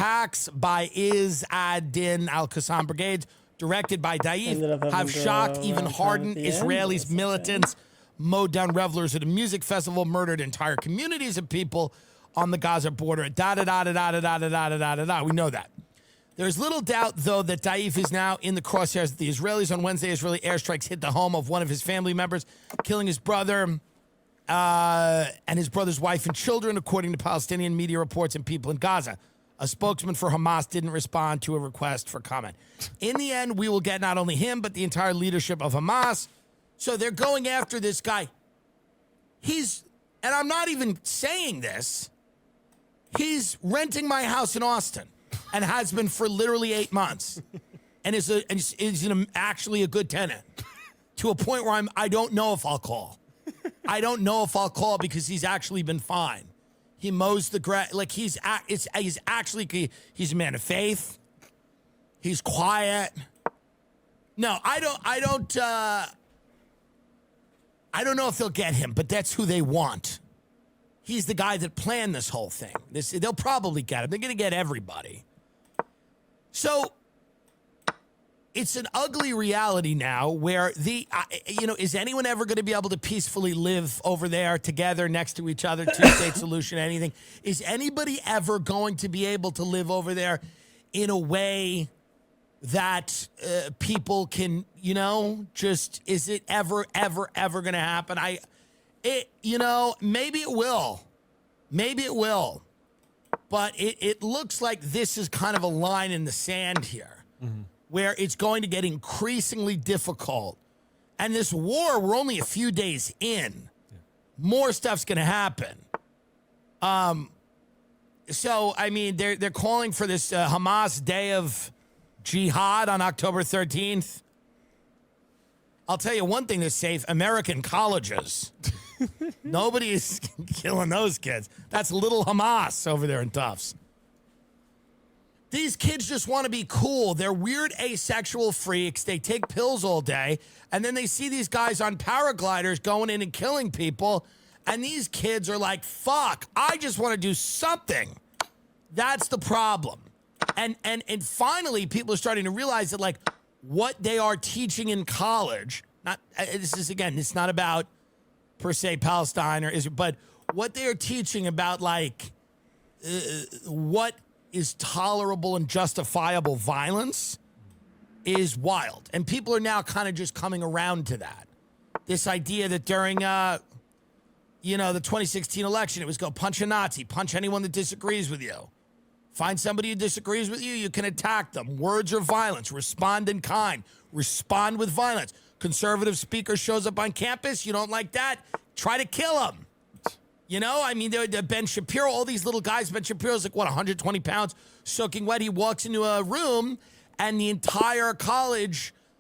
attacks by Izz ad-Din al-Qassam brigades, directed by Daif, have shocked, even hardened Israelis, militants, mowed down revelers at a music festival, murdered entire communities of people on the Gaza border. Da-da-da-da-da-da-da-da-da-da-da. We know that. There's little doubt, though, that Daif is now in the crosshairs of the Israelis. On Wednesday, Israeli airstrikes hit the home of one of his family members, killing his brother and his brother's wife and children, according to Palestinian media reports and people in Gaza. A spokesman for Hamas didn't respond to a request for comment. In the end, we will get not only him, but the entire leadership of Hamas. So they're going after this guy. And I'm not even saying this, he's renting my house in Austin and has been for literally 8 months and is actually a good tenant to a point where I don't know if I'll call. I don't know if I'll call because he's actually been fine. He mows the grass. Like he's a man of faith. He's quiet. No, I don't know if they'll get him, but that's who they want. He's the guy that planned this whole thing. They'll probably get him. They're going to get everybody. So it's an ugly reality now where is anyone ever going to be able to peacefully live over there together next to each other, two-state solution, anything? Is anybody ever going to be able to live over there in a way that people can, is it ever going to happen? Maybe it will. Maybe it will. But it looks like this is kind of a line in the sand here, where it's going to get increasingly difficult. And this war, we're only a few days in. More stuff's going to happen. So, I mean, they're calling for this Hamas Day of Jihad on October 13th. I'll tell you one thing that's safe, American colleges. Nobody is killing those kids. That's little Hamas over there in Tufts. These kids just want to be cool. They're weird asexual freaks. They take pills all day. And then they see these guys on paragliders going in and killing people. And these kids are like, fuck, I just want to do something. That's the problem. And finally, people are starting to realize that, like, what they are teaching in college, it's not about, per se, Palestine or Israel, but what they are teaching about, like, what is tolerable and justifiable violence is wild. And people are now kind of just coming around to that. This idea that during, the 2016 election, it was go punch a Nazi, punch anyone that disagrees with you. Find somebody who disagrees with you, you can attack them. Words are violence. Respond in kind. Respond with violence. Conservative speaker shows up on campus. You don't like that? Try to kill him. Ben Shapiro, all these little guys. Ben Shapiro's like, 120 pounds, soaking wet. He walks into a room, and the entire college